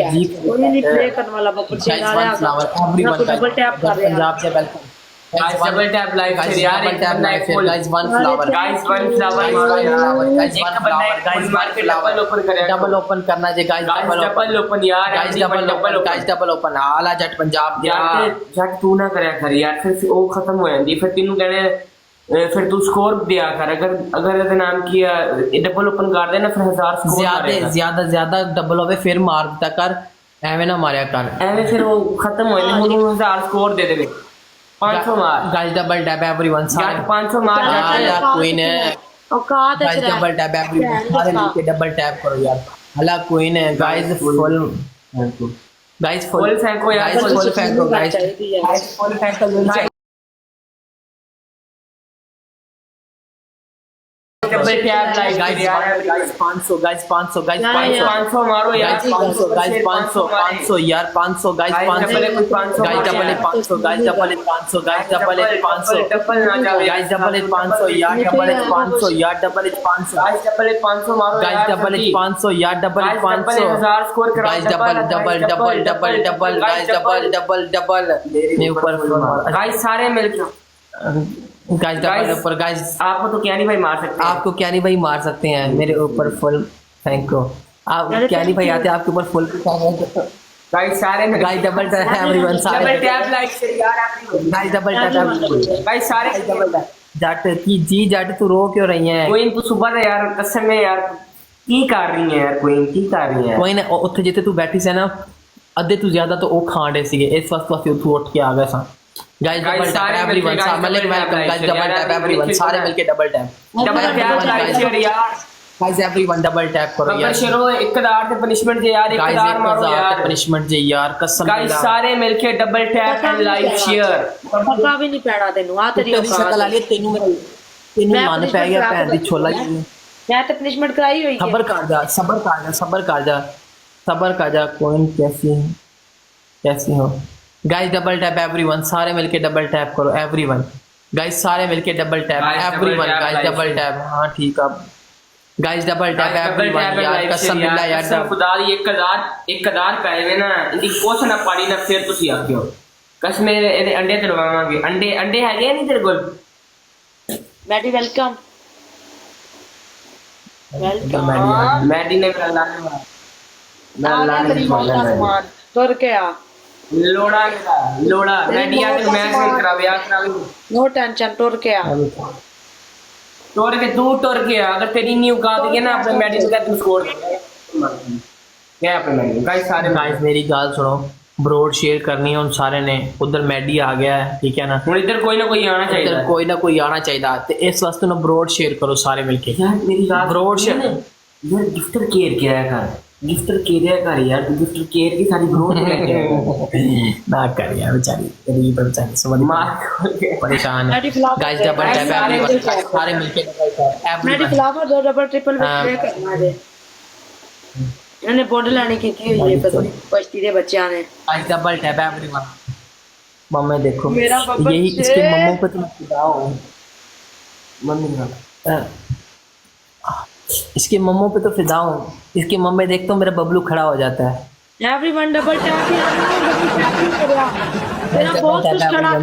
कोई नहीं प्ले करने वाला बब्बर चेंज आ रहा है डबल टैप कर रहे हैं पंजाब से welcome guys double tap like guys यार double tap like guys one flower guys one flower guys one flower guys मार के डबल ओपन करे डबल ओपन करना जी गाइस डबल ओपन यार गाइस डबल ओपन आला जट पंजाब यार जट तू ना करया कर यार फिर वो खत्म हो जाती फिर तेनू कहने फिर तू स्कोर दिया कर अगर ਇਹਦਾ ਨਾਮ ਕੀ ਆ ਡਬਲ ਓਪਨ ਕਰ ਦੇ ਨਾ ਫਿਰ 1000 ਸਕੋਰ ਜ਼ਿਆਦਾ ਡਬਲ ਹੋਵੇ ਫਿਰ ਮਾਰ ਦਿੱਤਾ ਕਰ ਐਵੇਂ ਨਾ ਮਾਰਿਆ ਕਰ ਐਵੇਂ ਫਿਰ ਉਹ ਖਤਮ ਹੋ ਜਾਂਦੇ ਹੁਣ 1000 ਸਕੋਰ ਦੇ ਦੇਵੇ 500 ਮਾਰ गाइस डबल टैप एवरीवन सारे 500 मार यार क्वीन है औकात है गाइस डबल टैप एवरीवन सारे मिलके डबल टैप करो यार हला क्वीन है गाइस फुल गाइस फुल फेंको यार फुल फेंको गाइस फुल फेंको double tap like guys 500 guys 500 guys 500 मारो यार 500 गाइस 500 यार 500 guys 500 guys double 500 guys double 500 guys double 500 double ना जाओ गाइस डबल 500 यार डबल 500 यार डबल 500 गाइस डबल 500 मारो गाइस डबल 500 यार डबल 500 1000 स्कोर करा गाइस डबल गाइस डबल मेरे ऊपर गाइस सारे मिलके गाइस डबल ऊपर गाइस आपको तो क्या नहीं भाई मार सकते आपको क्या नहीं भाई मार सकते हैं मेरे ऊपर फुल थैंक यू आप क्या नहीं भाई आते आपके ऊपर फुल गाइस सारे गाइस डबल टैप एवरीवन सारे डबल टैप लाइक से यार आप गाइस डबल टैप गाइस सारे डबल टैप जट की जी जट तू रो क्यों रही है कोई तू सुबह से यार कसम में यार की कर रही है यार कोई की कर रही है कोई ना ਉੱਥੇ ਜਿੱਥੇ ਤੂੰ ਬੈਠੀ ਸੀ ਨਾ ਅੱਧੇ ਤੋਂ ਜ਼ਿਆਦਾ ਤਾਂ ਉਹ ਖਾਂਡੇ ਸੀਗੇ ਇਸ ਵਕਤ ਅਸੀਂ ਉੱਥੋਂ ਉੱਠ ਕੇ ਆ ਗਏ ਸਾਂ गाइस डबल टैप एवरीवन सारे welcome guys double tap everyone सारे मिलके डबल टैप लाइक यार गाइस एवरीवन डबल टैप करो यार शरो 1000 ਤੇ ਪਨਿਸ਼ਮੈਂਟ ਜੇ ਯਾਰ 1000 ਮਾਰੋ ਯਾਰ ਪਨਿਸ਼ਮੈਂਟ ਜੇ ਯਾਰ ਕਸਮ गाइस ਸਾਰੇ ਮਿਲ ਕੇ double tap and like share ਪੱਕਾ ਵੀ ਨਹੀਂ ਪੈਣਾ ਤੈਨੂੰ ਆ ਤੇਰੀ ਸ਼ਕਲ ਆ ਲਈ ਤੈਨੂੰ ਮਨ ਪੈ ਗਿਆ ਭੈਣ ਦੀ ਛੋਲਾ ਮੈਂ ਤਾਂ ਪਨਿਸ਼ਮੈਂਟ ਕਰਾਈ ਹੋਈ ਹੈ सबर कर जा कौन कैसी हो गाइस डबल टैप एवरीवन सारे मिलके डबल टैप करो एवरीवन गाइस सारे मिलके double tap everyone guys double tap हाँ ठीक है गाइस डबल टैप एवरीवन यार कसम बिल्ला यार खुदा दी 1000 पै वे ना इनकी कुछ ना पाड़ी ना फिर तुसी आखियो कसम ਇਹਦੇ ਅੰਡੇ ਤਲਵਾਵਾਂਗੇ ਅੰਡੇ ਹੈਗੇ ਨਹੀਂ ਤੇਰੇ ਕੋਲ ਮੈਡੀ ਵੈਲਕਮ मैडी ने मेरा लाने तुर के आ लोड़ा मैडी आके मैच में करावे आ करावे नो टेंशन तुर के आ टोर के आ अगर तेरी न्यू औकात है ना अपने मैडी का तू स्कोर क्या अपने मैडी गाइस सारे गाइस मेरी गाल सुनो ब्रोड शेयर करनी है उन सारे ने उधर मैडी आ गया है ठीक है ना हुन इधर कोई ना कोई आना चाहिए इधर कोई ना कोई आना चाहिए ते इस वास्ते ना ब्रोड शेयर करो सारे मिलके यार मेरी बात ब्रोड शेयर यार गिफ्टर केयर किया कर गिफ्टर केयर कर यार गिफ्टर केयर की सारी ब्रोड लेके ना कर यार बेचारी गरीब बेचारी समझ मार परेशान है गाइस डबल टैप एवरीवन सारे मिलके डबल टैप मैडी फ्लावर दो डबल ट्रिपल में प्ले करना दे इन्होंने बॉडी लाने की थी ये बस्ती के बच्चे ने guys double tap everyone mummy देखो यही इसके मम्मों पे तुम फिदा हो मम्मी का इसके मम्मों पे तो फिदा हो इसके मम्मी देखता हूँ मेरा बबलू खड़ा हो जाता है एवरीवन डबल टैप तेरा बहुत कुछ खड़ा कर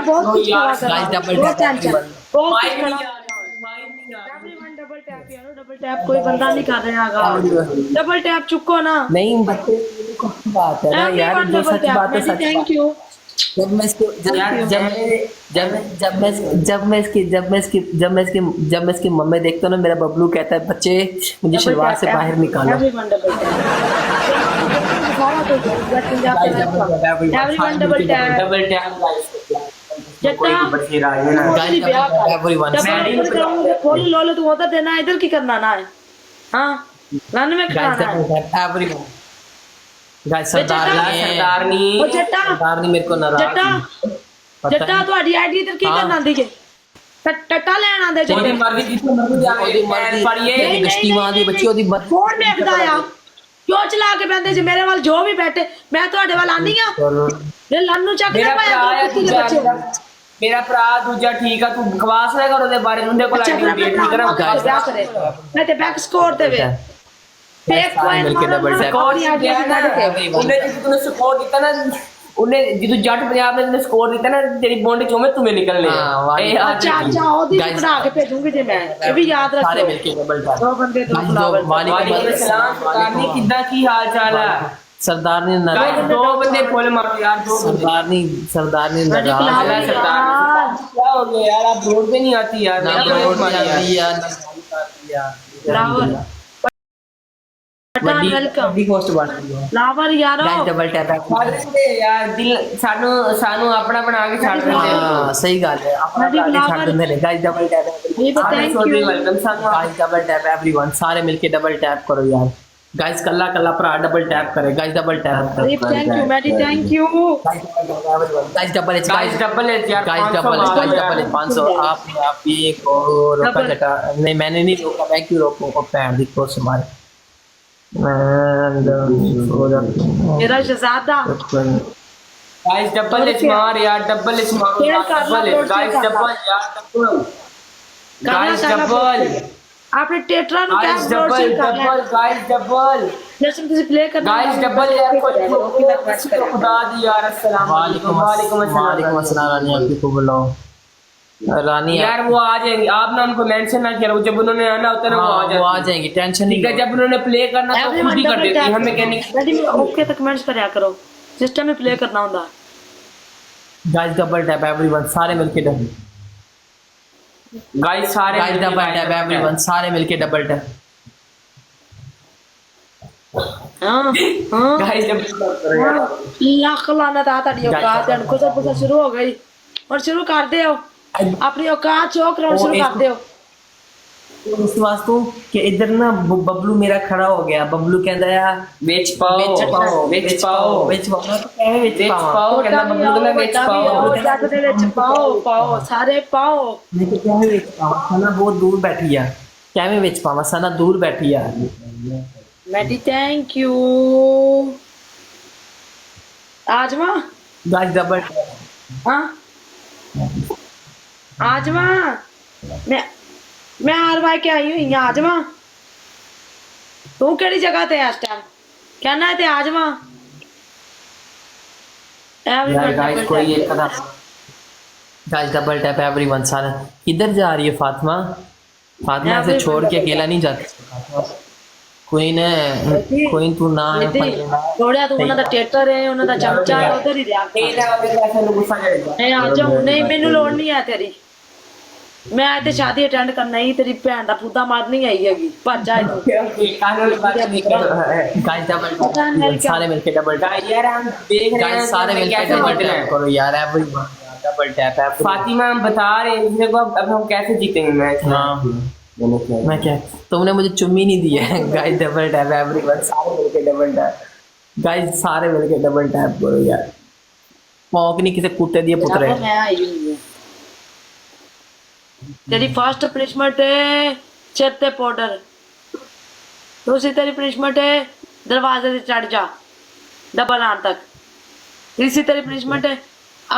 बहुत कुछ guys double tap double tap कोई बंदा नहीं कर रहा डबल टैप चुको ना नहीं बच्चे बात है ना यार जो सच बात है सच थैंक यू जब मैं इसकी मम्मी देखता हूँ ना मेरा बबलू कहता है बच्चे मुझे शलवार से बाहर निकालो डबल टैप लो तू उधर देना इधर की करना ना है हाँ रन में सरदारनी मेरे को जट्टा ਤੁਹਾਡੀ ਆਈਡੀ ਇਧਰ ਕੀ ਕਰਨ ਆਂਦੀ ਜੇ ਟੱਟਾ ਲੈਣ ਆਂਦੇ ਜੇ ਉਹਦੀ ਮਰਜ਼ੀ ਜਿੱਥੇ ਮਰਜ਼ੀ ਜਾਵੇ ਪੜੀਏ ਗਸ਼ਤੀ ਮਾਂ ਦੀ ਬੱਚੀ ਉਹਦੀ ਫੋਨ ਦੇਖਦਾ ਆ ਕਿਉਂ ਚਲਾ ਕੇ ਬੰਦੇ ਜੇ ਮੇਰੇ ਵੱਲ ਜੋ ਵੀ ਬੈਠੇ ਮੈਂ ਤੁਹਾਡੇ ਵੱਲ ਆਂਦੀ ਆ ਇਹ ਲੰਨੂ ਚੱਕ ਕੇ ਪਾਇਆ ਮੇਰਾ ਭਰਾ ਦੂਜਾ ਠੀਕ ਆ ਤੂੰ ਬਕਵਾਸ ਨਾ ਕਰ ਉਹਦੇ ਬਾਰੇ ਉਹਦੇ ਕੋਲ ਆਈਡੀ ਠੀਕ ਕਰਾ ਮੈਂ ਤੇ ਬੈਕ ਸਕੋਰ ਤੇ ਵੇ फेक सारे पॉइंट मिलके डबल टैप स्कोर ही दिया ना ਉਹਨੇ ਜਦੋਂ ਤੂੰ ਸਕੋਰ ਦਿੱਤਾ ਨਾ ਉਹਨੇ ਜਦੋਂ ਜੱਟ ਪੰਜਾਬ ਨੇ ਤੈਨੂੰ ਸਕੋਰ ਦਿੱਤਾ ਨਾ ਤੇਰੀ ਬੌਂਡ ਚੋਂ ਮੈਂ ਤੁਮੇ ਨਿਕਲਨੇ ਹਾਂ, ਵਾਹ। ਇਹ ਆ अच्छा अच्छा ओदी Guys, बना के भेजूंगी जे मैं ये भी याद सारे रखो मिलके डबल टैप दो बंदे दो Guys, फ्लावर ਵਾਲੇकुम अस्सलाम सरदारਨੀ ਕਿੱਦਾਂ ਕੀ ਹਾਲ ਚਾਲ ਹੈ सरदारनी ਗਾਇਸ ਦੋ ਬੰਦੇ ਫੁੱਲ ਮਾਰੋ ਯਾਰ ਦੋ ਬੰਦੇ सरदारनी बड़ी नाराज फ्लावर है। यार क्या हो गया यार आप बोर्ड पे नहीं आती यार ना मेरा रोड तो पे यार आती है, ना गाड़ी पे आती है। फ्लावर पठान वेलकम बड़ी पोस्ट बन रही है फ्लावर यारो गाइस डबल टैप है ਸਾਡੇ ਯਾਰ ਦਿਲ ਸਾਨੂੰ ਸਾਨੂੰ ਆਪਣਾ ਬਣਾ ਕੇ ਛੱਡ ਦਿੰਦੇ हाँ सही गल है अपना बड़ी गाड़ी flower- छाड़ देंगे ने गाइस डबल टैप ये तो थैंक छोटी यू वेलकम ਸਾਨੂੰ गाइस डबल टैप एवरीवन सारे मिलके डबल टैप करो यार गाइस कल्ला कल्ला भरा डबल टैप करे गाइस डबल टैप अरे thank you Maddy thank you guys double H guys double है यार guys double H guys double H 500 आप एक और रोका डबल। जटा नहीं मैंने नहीं रोका मैं क्यों रोकूं पैर दी कोर्स मार मेरा शहजादा गाइस डबल इस मार यार डबल इस मार शेयर कर लो, डबल शेयर गाइस कर लो। डबल यार डबल गाइस करना डबल आपने टेट्रा नु क्या guys double double guys double जैसे तुझे प्ले करना गाइस डबल यार कोई खुदा दी यार अस्सलाम वालेकुम वालेकुम वालेकुम अस्सलाम अस्सलाम रानी आपकी को बुलाओ रानी यार वो आ जाएंगे आप ना उनको मेंशन ना किया जब उन्होंने आना होता है ना वो आ जाएंगे जाएंगी टेंशन ठीक है जब उन्होंने प्ले करना तो खुद ही कर देती है हमें कहने की रेडी ओके तक कमेंट्स करया करो सिस्टम में प्ले करना होता गाइस डबल टैप एवरीवन सारे मिलके डबल गाइस सारे गाइस डबल टैप एवरीवन सारे मिलके डबल टैप हां हां गाइस जब लाख लानत आ ताड़ी औकात है कुछ कुछ शुरू हो गई और शुरू कर दे हो अपनी औकात शो कराउंड शुरू कर दे हो इस वास्तु कि इधर ना बबलू मेरा खड़ा हो गया बबलू कहता है बेच पाओ बेच पाओ बेच पाओ मैं तो कहे बेच बेच पाओ पाओ कहना बबलू कहना बेच पाओ जग दे विच पाओ पाओ सारे पाओ मैं तो कहे बेच पाओ सना बहुत दूर बैठी है क्या मैं बेच पावा सना दूर बैठी है मैडी थैंक यू आजमा गाइस डबल हाँ आजमा मैं हरवाई के आई हुई यहाँ आजमा तू केड़ी जगह ते इस टाइम कहना है ते आजमा यार गाइस कोई एक कदम गाइस डबल टैप एवरीवन सारा किधर जा रही है फातिमा फातिमा से छोड़ के अकेला नहीं जाती कोई ने कोई तू ना थोड़ा तू उन्होंने टेटर है उन्होंने चमचा है उधर ही रहा नहीं आ जाऊं नहीं मैनू लोड़ नहीं है तेरी मैं आए ते शादी अटेंड करना ही तेरी भैन दा फूदा मारनी आई हैगी भज जाए गाइस डबल टैप सारे मिलके डबल टैप यार हम देख रहे हैं गाइस सारे मिलके डबल टैप करो यार एवरीवन डबल टैप है फातिमा हम बता रहे हैं इसलिए अब हम कैसे जीतेंगे मैच हाँ मैं क्या तुमने मुझे चुम्मी नहीं दी है गाइस डबल टैप एवरीवन सारे मिलके डबल टैप गाइस सारे मिलके डबल टैप करो यार मौक नहीं किसी कुत्ते दिए पुत्रे मैं आई हुई हूं तेरी फर्स्ट पनिशमेंट है सिर ते पाउडर दूसरी तेरी पनिशमेंट है दरवाजे से चढ़ जा डबल आन तक तीसरी तेरी पनिशमेंट है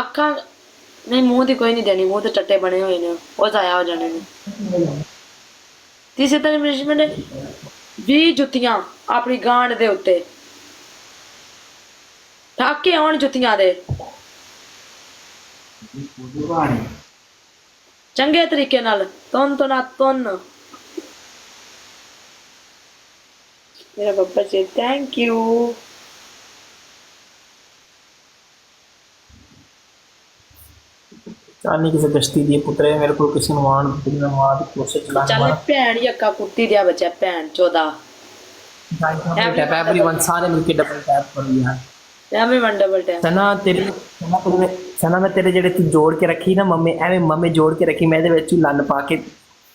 अखा नहीं मुंह दी कोई नहीं देनी मुंह ते टट्टे बने हुए ने वो जाया हो जाने ने तीसरी तेरी पनिशमेंट है 20 जुत्तियां अपनी गांड दे उत्ते ठाके आउण जुत्तियां दे चंगे तरीके नाल तुन तो ना तुन मेरा बब्बर से थैंक यू चानी किसी गश्ती दिए पुत्रे मेरे को किसी ने मार मैं मार दी कोशिश चला चल भैन ही अक्का कुत्ती दिया बच्चा भैन 14 डबल टैप एवरीवन सारे मिलके डबल टैप करो यार एवरीवन डबल टैप सना तेरे सना मैं तेरे जेड़े तू जोड़ के रखी ना मम्मी एवें मम्मी जोड़ के रखी मैं ਇਹਦੇ ਵਿੱਚ ਲੰਨ ਪਾ ਕੇ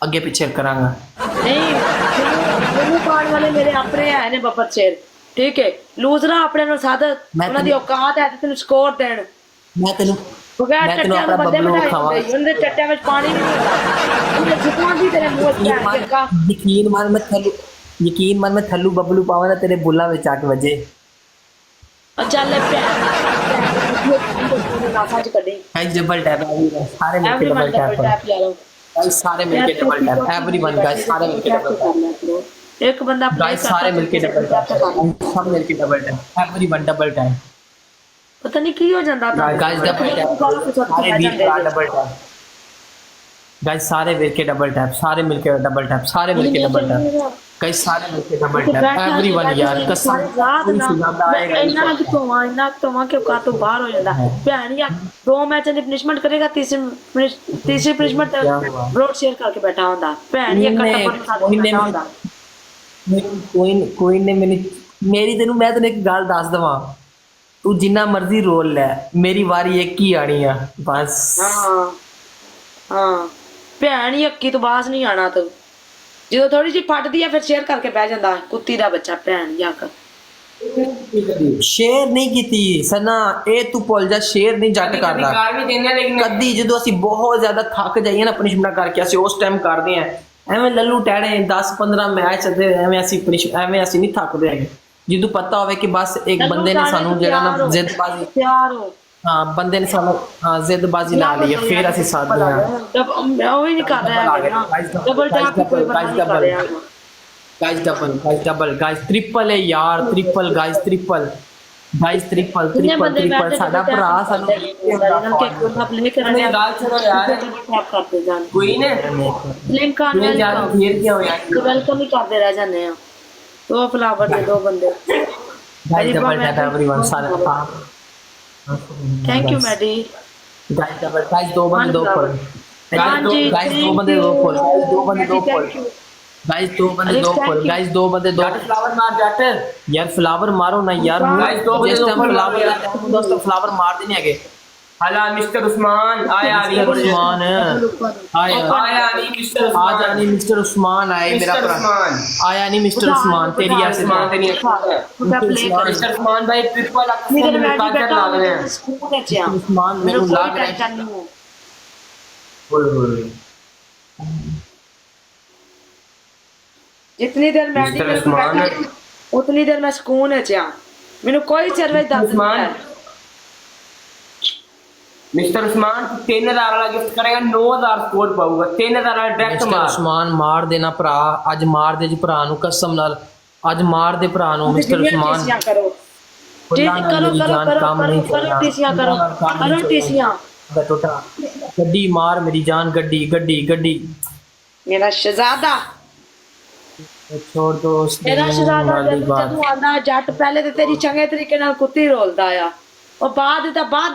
ਅੱਗੇ ਪਿੱਛੇ ਕਰਾਂਗਾ नहीं ਮੈਨੂੰ ਪਾਣ ਵਾਲੇ ਮੇਰੇ ਆਪਣੇ ਆਏ ਨੇ ਬੱਬਰ ਸ਼ੇਰ ਠੀਕ ਹੈ ਲੂਜ਼ਰਾ ਆਪਣੇ ਨੂੰ ਸਾਧ ਉਹਨਾਂ ਦੀ ਔਕਾਤ ਹੈ ਤੇ ਤੈਨੂੰ ਸਕੋਰ ਦੇਣ ਮੈਂ ਤੈਨੂੰ ਬਗੈਰ ਟੱਟਿਆਂ ਨੂੰ ਬੰਦੇ ਬਿਠਾਏ ਹੁੰਦੇ ਉਹਨਾਂ ਦੇ ਟੱਟਿਆਂ ਵਿੱਚ ਪਾਣੀ ਨਹੀਂ ਹੁੰਦਾ ਉਹਨੇ ਜੁੱਤਾਂ ਦੀ ਤੇਰੇ ਮੂੰਹ 'ਚ ਭੈਣ ਕੇ ਕਾ ਯਕੀਨ ਮਨ ਮੈਂ ਥੱਲੂ ਬਬਲੂ ਪਾਵਾਂ ਨਾ ਤੇਰੇ ਬੁੱਲਾਂ ਵਿੱਚ ਆ ਕੇ ਵਜੇ ਚੱਲ ਭੈਣ ਨਾਸਾਂ 'ਚ ਕੱਢੀ गाइस डबल टैप सारे मिलके everyone double double tap tap ले लो गाइस सारे मिलके डबल टैप एवरीवन गाइस सारे मिलके डबल टैप एक बंदा play गाइस करता सारे है, मिलके डबल टैप, सब मिलके double tap, everyone double tap. पता नहीं की हो जाता था गाइस डबल टैप, सारे बीट पर डबल टैप। गाइस सारे मिलके डबल टैप, सारे मिलके डबल टैप, सारे मिलके डबल टैप। गाइस सारे मिलके डबल टैप, एवरीवन यार कसम कोई सुनाता आएगा ਇੰਨਾ ਤੋਂ ਵਾਂ ਕਿ ਔਕਾਤ ਤੋਂ ਬਾਹਰ ਹੋ ਜਾਂਦਾ ਭੈਣ ਯਾਰ 2 ਮੈਚਾਂ ਦੀ ਪਨਿਸ਼ਮੈਂਟ ਕਰੇਗਾ ਤੀਸਰੀ ਪਨਿਸ਼ਮੈਂਟ ਬਰੋਡ ਸ਼ੇਅਰ ਕਰਕੇ ਬੈਠਾ ਹੁੰਦਾ ਭੈਣ ਯਾਰ ਕੱਟਾ ਪਰ ਸਾਥ ਬੈਠਾ ਹੁੰਦਾ ਕੋਈ ਨੇ ਮੇਰੀ ਤੈਨੂੰ ਮੈਂ ਤੈਨੂੰ ਇੱਕ ਗੱਲ ਦੱਸ ਦਵਾਂ, ਤੂੰ ਜਿੰਨਾ ਮਰਜ਼ੀ ਰੋਲ ਲੈ, ਮੇਰੀ ਵਾਰੀ ਇੱਕ ਹੀ ਆਣੀ ਆ ਬਸ। ਹਾਂ ਭੈਣ ਹੀ ਅੱਕੀ ਤੋਂ ਬਾਸ ਨਹੀਂ ਆਣਾ ਤੂੰ, ਜਦੋਂ ਥੋੜੀ ਜਿਹੀ ਫਟਦੀ ਆ ਫਿਰ ਸ਼ੇਅਰ ਕਰਕੇ ਬਹਿ ਜਾਂਦਾ ਕੁੱਤੀ ਦਾ ਬੱਚਾ ਭੈਣ ਯਾਕ। ਸ਼ੇਅਰ ਨਹੀਂ ਕੀਤੀ ਸਨਾ, ਇਹ ਤੂੰ ਭੁੱਲ ਜਾ, ਸ਼ੇਅਰ ਨਹੀਂ ਜੱਟ ਕਰਦਾ ਕਾਰ ਵੀ ਦਿੰਦੇ ਆ ਲੇਕਿਨ ਕਦੀ। ਜਦੋਂ ਅਸੀਂ ਬਹੁਤ ਜ਼ਿਆਦਾ ਥੱਕ ਜਾਈਏ ਨਾ ਪਨਿਸ਼ਮੈਂਟ ਕਰਕੇ, ਅਸੀਂ ਉਸ ਟਾਈਮ ਕਰਦੇ ਆ ਐਵੇਂ ਲੱਲੂ ਟੈੜੇ 10-15 ਮੈਚ ਚੱਲਦੇ ਐਵੇਂ ਅਸੀਂ ਨਹੀਂ ਥੱਕਦੇ ਹੈਗੇ। ਜਦੋਂ ਪਤਾ ਹੋਵੇ ਕਿ ਬਸ ਇੱਕ ਬੰਦੇ ਨੇ ਸਾਨੂੰ ਜਿਹੜਾ ਨਾ ਜ਼ਿੱਦਬਾਜ਼ੀ, ਤਿਆਰ ਹੋ ਹਾਂ ਬੰਦੇ ਨੇ ਸਾਨੂੰ ਜ਼ਿੱਦਬਾਜ਼ੀ ਲਾ ਲਈ ਹੈ, ਫਿਰ ਅਸੀਂ ਸਾਧਦੇ ਹਾਂ। ਉਹ ਹੀ ਨਹੀਂ ਕਰ ਰਿਹਾ ਡਬਲ ਟੈਪ ਕੋਈ ਬੰਦਾ ਨਹੀਂ ਕਰ ਰਿਹਾ। गाइस डबल गाइस ट्रिपल है यार, ट्रिपल गाइस ट्रिपल साडा भरा सानू प्ले करने ਗੱਲ ਸੁਣੋ ਯਾਰ, टैप करते जान ਕੋਈ ਨੇ लिंक आने ਮੈਂ ਜਾ ਕੇ ਫੇਰ ਕਿਉਂ ਯਾਰ वेलकम ही करते रह जाने हैं। दो फ्लावर दे दो बंदे गाइस डबल टैप एवरीवन सारे thank you Maddy guys double guys दो बंदे दो फुल गाइस दो बंदे दो फुल गाइस दो बंदे दो फुल गाइस दो बंदे दो फ्लावर मार जट यार फ्लावर मारो ना यार, गाइस दो बंदे दो फ्लावर दोस्तों फ्लावर मार देने आगे। हला मिस्टर उस्मान आया नहीं, उस्मान आया नहीं मिस्टर आज आनी मिस्टर उस्मान आए, मेरा उस्मान आया नहीं मिस्टर उस्मान, तेरी ऐसे उस्मान तेरी मिस्टर उस्मान भाई ट्रिपल मेरे में मैडी काजर बेटा ला रहे हैं स्कूल में जा उस्मान मेरे मेरे को लाग रहा है। टेंशन नहीं है। जितनी देर मैडी मिस्टर मेरे को उस्मान बैठी है, उतनी देर मैं सुकून है जा मैंने कोई सर्विस दर्द उस्मान नहीं है। मिस्टर उस्मान 3000 वाला गिफ्ट करेगा 9000 स्कोर पाऊगा 3000 वाला डायरेक्ट मिस्टर मार उस्मान मार देना भरा, ਅੱਜ ਮਾਰ ਦੇ ਜੀ ਭਰਾ ਨੂੰ ਕਸਮ ਨਾਲ, ਅੱਜ ਮਾਰ ਦੇ ਭਰਾ ਨੂੰ ਮਿਸਟਰ ਉਸਮਾਨ। टीसियां करो करो टीसियां करो टीसियां टोटा गड्डी मार मेरी जान, गड्डी गड्डी गड्डी मेरा शहजादा छोड़ दो मेरा शहजादा ਜਦੋਂ ਆਂਦਾ ਜੱਟ ਪਹਿਲੇ ਤੇ ਤੇਰੀ ਚੰਗੇ ਤਰੀਕੇ ਨਾਲ ਕੁੱਤੀ ਰੋਲਦਾ ਆ, ਉਹ ਬਾਅਦ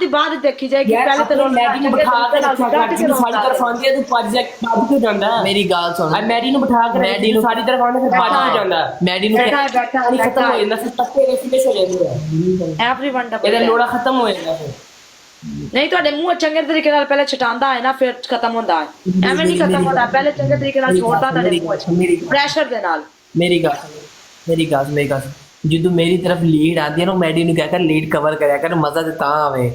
ਦੀ ਦੇਖੀ ਜਾਏਗੀ। ਪਹਿਲੇ ਤੇ ਮੈਡੀ ਨੂੰ ਬਿਠਾ ਕੇ ਰੱਖਿਆ ਕਰ, ਜਿਹਨੂੰ ਸਾਡੀ ਤਰਫ ਆਉਂਦੀ ਹੈ ਤੂੰ ਭੱਜ ਕਿਉਂ ਜਾਂਦਾ ਹੈ? ਮੇਰੀ ਗੱਲ ਸੁਣ, ਆ ਮੈਡੀ ਨੂੰ ਬਿਠਾ ਕੇ ਮੈਡੀ ਨੂੰ ਸਾਡੀ ਤਰਫ ਆਉਂਦਾ ਫਿਰ ਭੱਜ ਕਿਉਂ ਜਾਂਦਾ ਹੈ? ਮੈਡੀ ਨੂੰ ਬੈਠਾ ਪਾਣੀ ਖਤਮ ਹੋ ਜਾਂਦਾ, ਫਿਰ ਪੱਤੇ ਦੇ ਫਿਨਿਸ਼ ਹੋ ਜਾਂਦੇ ਆ, ਐਵਰੀਵਨ ਇਹਦਾ ਡਬਲ ਲੋੜਾ ਖਤਮ ਹੋ ਜਾਂਦਾ ਫਿਰ। ਨਹੀਂ ਤੁਹਾਡੇ ਮੂੰਹ ਚੰਗੇ ਤਰੀਕੇ ਨਾਲ ਪਹਿਲੇ ਛਟਾਂਦਾ ਹੈ ਨਾ ਫਿਰ ਖਤਮ ਹੁੰਦਾ ਹੈ, ਐਵੇਂ ਨਹੀਂ ਖਤਮ ਹੁੰਦਾ, ਪਹਿਲੇ ਚੰਗੇ ਤਰੀਕੇ ਨਾਲ ਛੋੜਦਾ ਤੁਹਾਡੇ ਮੂੰਹ ਪ੍ਰੈਸ਼ਰ ਦੇ ਨਾਲ। ਮੇਰੀ ਗੱਲ ਜਦੋਂ ਮੇਰੀ ਤਰਫ ਲੀਡ ਆਂਦੀ ਹੈ ਨਾ, ਮੈਡੀ ਨੂੰ ਕਹਿ ਕਰ ਲੀਡ ਕਵਰ ਕਰਿਆ ਕਰ, ਮਜ਼ਾ ਤੇ ਤਾਂ ਆਵੇ।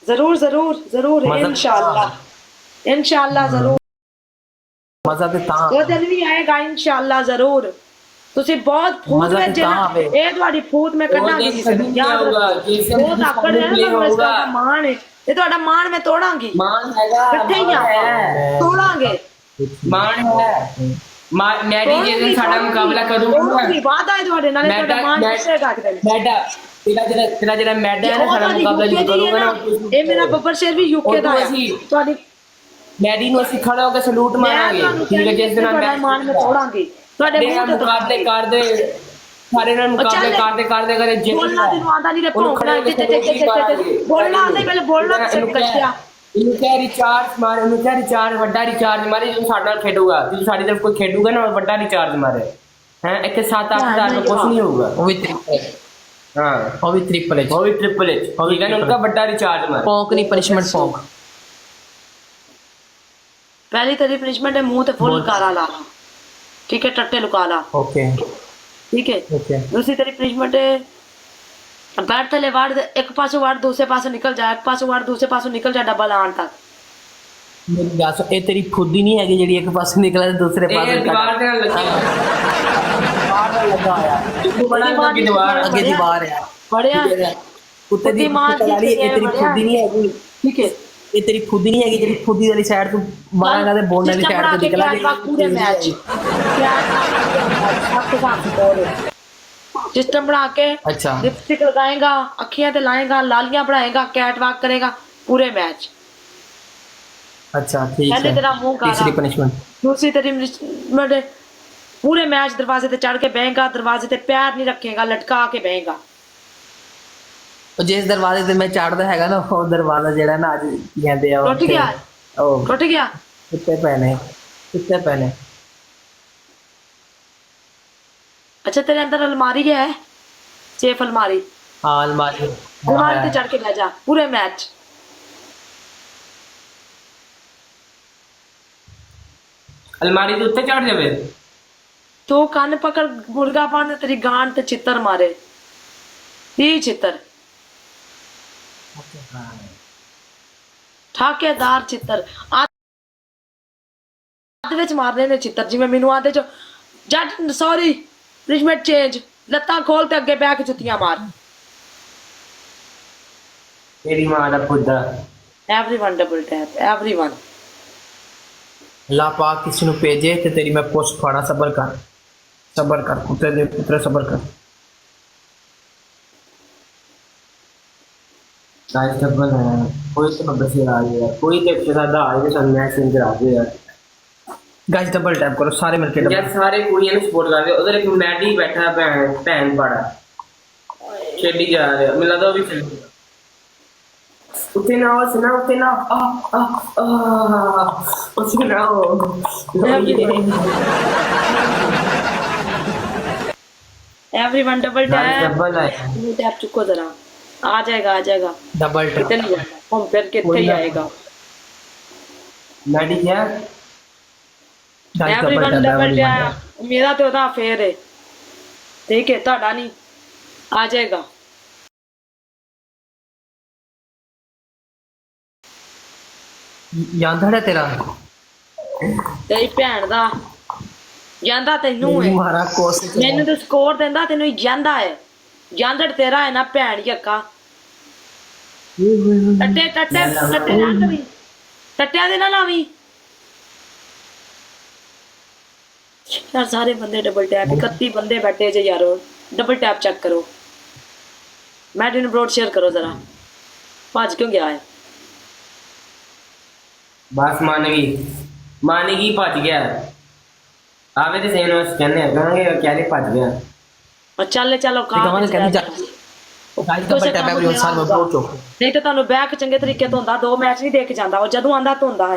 ਜ਼ਰੂਰ इंशाल्लाह ਜ਼ਰੂਰ ਮਜ਼ਾ ਤੇ ਤਾਂ ਉਹ ਦਿਨ ਵੀ ਆਏਗਾ ਇੰਸ਼ਾਅੱਲਾ ਜ਼ਰੂਰ। ਤੁਸੀਂ ਬਹੁਤ ਫੂਟ ਵਿੱਚ ਇਹ ਤੁਹਾਡੀ ਫੂਟ ਮੈਂ ਕੱਢਾਂਗੀ ਜੀ ਸਰ, ਯਾਦ ਰੱਖੋ ਬਹੁਤ ਆਕੜ ਹੈ ਨਾ ਤੁਹਾਡਾ ਮਾਣ ਹੈ, ਇਹ ਤੁਹਾਡਾ ਮਾਣ ਮੈਂ ਤੋੜਾਂਗੀ, ਮਾਨ ਹੈਗਾ ਇਕੱਠੇ ਹੀ ਆ ਤੋੜਾਂਗੇ ਮਾਨ ਹੈ। ਮੈਡੀ ਜੇ ਸਾਡਾ ਮੁਕਾਬਲਾ ਕਰੂਗਾ ਵਾਦਾ ਹੈ ਤੁਹਾਡੇ ਨਾਲ, ਤੁਹਾਡਾ ਮਾਣ ਕਿਸੇ ਕੱਟ ਦੇਣਾ। ਮੈਡਾ ਤੇਰਾ ਜਿਹੜਾ ਮੈਡਾ ਹੈ ਨਾ ਸਾਡਾ ਮੁਕਾਬਲਾ ਜੇ ਕਰੂਗਾ ਨਾ, ਇਹ ਮੇਰਾ ਬੱਬਰ ਸ਼ੇਰ ਵੀ ਯੂਕੇ ਦਾ ਹੈ, ਤੁਹਾਡੀ ਮੈਡੀ ਨੂੰ ਅਸੀਂ ਖੜਾ ਹੋ ਕੇ ਸਲੂਟ ਮਾਰਾਂਗੇ, ਠੀਕ ਹੈ? ਜਿਸ ਦਿਨ ਤੁਹਾਡਾ ਮਾਣ ਮੈਂ ਤੋੜਾਂਗੀ ਤੁਹਾਡੇ ਮੂੰਹ ਤੇ ਮੁਕਾਬਲੇ ਕਰਦੇ ਸਾਰੇ ਨਾਲ ਮੁਕਾਬਲੇ ਕਰਦੇ ਕਰੇ ਜੇ ਬੋਲਣਾ ਤੈਨੂੰ ਆਂਦਾ ਨਹੀਂ ਰੇ ਭੌਂਕਣਾ ਬੋਲਣਾ ਆਂਦਾ ਪਹਿਲੇ ਬੋਲਣਾ ਸਿੱਖ ਕੱਚਿਆ। ਇਹਨੂੰ ਕਹਿ ਰਿਚਾਰਜ ਮਾਰ, ਇਹਨੂੰ ਕਹਿ ਰਿਚਾਰਜ ਵੱਡਾ ਰਿਚਾਰਜ ਮਾਰੇ, ਜਦੋਂ ਸਾਡੇ ਨਾਲ ਖੇਡੂਗਾ, ਜਦੋਂ ਸਾਡੀ ਤਰਫ ਕੋਈ ਖੇਡੂਗਾ ਨਾ ਵੱਡਾ ਰਿਚਾਰਜ ਮਾਰੇ ਹੈ। ਇੱਥੇ 7-8 ਹਜ਼ਾਰ ਕੁਝ ਨਹੀਂ ਹੋਊਗਾ, ਉਹ ਵੀ ਟ੍ਰਿਪਲ ਹਾਂ ਉਹ ਵੀ ਟ੍ਰਿਪਲ ਉਹ ਵੀ ट्रिपल एच ठीक है ना, उनका बड़ा रिचार्ज मार पॉक नहीं पनिशमेंट पॉक। पहली तेरी पनिशमेंट है मुंह ते फुल काला ला, ठीक है? टट्टे लुका ला, ओके ठीक है? ओके दूसरी तेरी पनिशमेंट है बैठ थले वाड़ एक पासों वाड़ दूसरे पासों निकल जाए, एक पासों वाड़ दूसरे पासों निकल जाए डबल आन तक। मेरी गल सुन, ये तेरी खुद ही नहीं है जेडी एक पासे निकले दूसरे पासे दीवार दे नाल लगी लगा आया, बड़ा लगी दीवार आगे दीवार है बढ़िया कुत्ते दी मार वाली ये तेरी खुद ही नहीं है, ठीक है? ਇਹ ਤੇਰੀ ਖੁਦੀ ਨਹੀਂ ਹੈਗੀ ਜਿਹੜੀ ਖੁਦੀ ਵਾਲੀ ਸਾਈਡ ਤੋਂ ਮਾਰਾਂਗਾ ਤੇ ਬੋਨ ਵਾਲੀ ਸਾਈਡ ਤੋਂ ਨਿਕਲਾਂਗੇ ਪੂਰੇ ਮੈਚ सिस्टम बना के अच्छा लिपस्टिक लगाएगा, अखियां ते लाएगा, लालियां बढ़ाएगा, कैट वॉक करेगा पूरे मैच। अच्छा ठीक पहले है तेरा मुंह काला, तीसरी पनिशमेंट दूसरी तेरी punishment, पूरे मैच दरवाजे ते चढ़ के बहेगा, दरवाजे ते पैर नहीं रखेगा, लटका के बहेगा। ਉਹ ਜਿਸ ਦਰਵਾਜ਼ੇ ਤੇ ਮੈਂ ਚੜਦਾ ਹੈਗਾ ਨਾ ਉਹ ਦਰਵਾਜ਼ਾ ਜਿਹੜਾ ਨਾ ਅੱਜ ਕੀ ਕਹਿੰਦੇ ਆ टूट गया, ਉਹ टूट गया। ਕਿੱਥੇ ਪੈਣੇ अच्छा तेरे अंदर अलमारी है, सेफ अलमारी, ਹਾਂ ਅਲਮਾਰੀ अलमारी ते चढ़ के बह जा पूरे मैच। अलमारी ਦੇ ਉੱਤੇ ਚੜ ਜਾਵੇ तो कान पकड़ मुर्गा पान तेरी गांड ते चित्तर मारे, ही चित्तर ਠਾਕੇਦਾਰ ਚਿੱਤਰ ਅੱਧ ਵਿੱਚ ਮਾਰਨੇ ਨੇ ਚਿੱਤਰ, ਜਿਵੇਂ ਮੈਨੂੰ ਆਦੇ ਚ ਜੱਟ ਸੌਰੀ ਰਿਜਮੈਂਟ ਚੇਂਜ, ਲੱਤਾਂ ਖੋਲ ਤੇ ਅੱਗੇ ਬੈ ਕੇ ਜੁੱਤੀਆਂ ਮਾਰ। ਤੇਰੀ ਮਾਂ ਦਾ ਪੁੱਦਾ एवरीवन डबल टैप, एवरीवन। ਲਾ ਪਾ ਕਿਸੇ ਨੂੰ ਭੇਜੇ ਤੇ ਤੇਰੀ ਮੈਂ ਪੋਸਟ ਫਾੜਾ ਸਬਰ ਕਰ ਕੁੱਤੇ ਦੇ ਪੁੱਤਰ ਸਬਰ ਕਰ। गाइस डबल है कोई तो बस आ गया कोई तो ज्यादा आ गया सन मैच इंजर आ गया ਗਾइस ਡਬਲ ਟੈਪ ਕਰੋ ਸਾਰੇ ਮਿਲ ਕੇ यार सारे कुड़ियां ने सपोर्ट कर रहे उधर एक मैडी बैठा है भैन पड़ा खेली जा रहे मिला तो भी उठे ना उसे ना एवरीवन डबल टैप, डबल है टैप चुको जरा, आ जाएगा ਡਬਲ कितने नहीं जाएगा, घूम फिर के इतने ही आएगा। मैडी क्या guys everyone double double tap tap, मेरा तो ਉਹਦਾ ਫੇਰ ਹੈ, ठीक है ਤੁਹਾਡਾ ਨਹੀਂ, आ जाएगा। ਜਾਂਦਾ ਹੈ ਤੇਰਾ ਤੇਰੀ ਭੈਣ ਦਾ ਜਾਂਦਾ ਤੈਨੂੰ ਹੈ, ਮਾਰਾ ਕੋਸ ਮੈਨੂੰ ਤਾਂ ਸਕੋਰ ਦਿੰਦਾ ਤੈਨੂੰ ਹੀ ਜਾਂਦਾ ਹੈ, ਜਾਂਦਾ ਤੇਰਾ ਹੈ ਨਾ ਭੈਣ ਯੱਕਾ। ਟੱਟੇ ਨਾ ਕਰੀ, ਟੱਟਿਆਂ ਦੇ ਨਾ ਲਾਵੀਂ यार। सारे बंदे डबल टैप, 31 बंदे बैठे जे यारो, डबल टैप चेक करो, मैडिन ब्रॉड शेयर करो जरा। भज क्यों गया है? बस मानेगी भज गया आवे तो सेन उस कहने कहांगे क्या रे भज गया और चलो ਕਹਾਂਗੇ ਕਹਿੰਦੀ ਜਾ ਗਾइस ਡਬਲ ਟੈਪ ਐਵਰੀਵਨ ਸਾਰੇ ਬਹੁਤ ਚੁੱਪ नहीं तो ਤੁਹਾਨੂੰ ਬੈਕ ਚੰਗੇ ਤਰੀਕੇ ਤੋਂ ਹੁੰਦਾ, 2 ਮੈਚ ਨਹੀਂ ਦੇ ਕੇ ਜਾਂਦਾ, ਉਹ ਜਦੋਂ ਆਂਦਾ ਧੋਂਦਾ ਹੈ।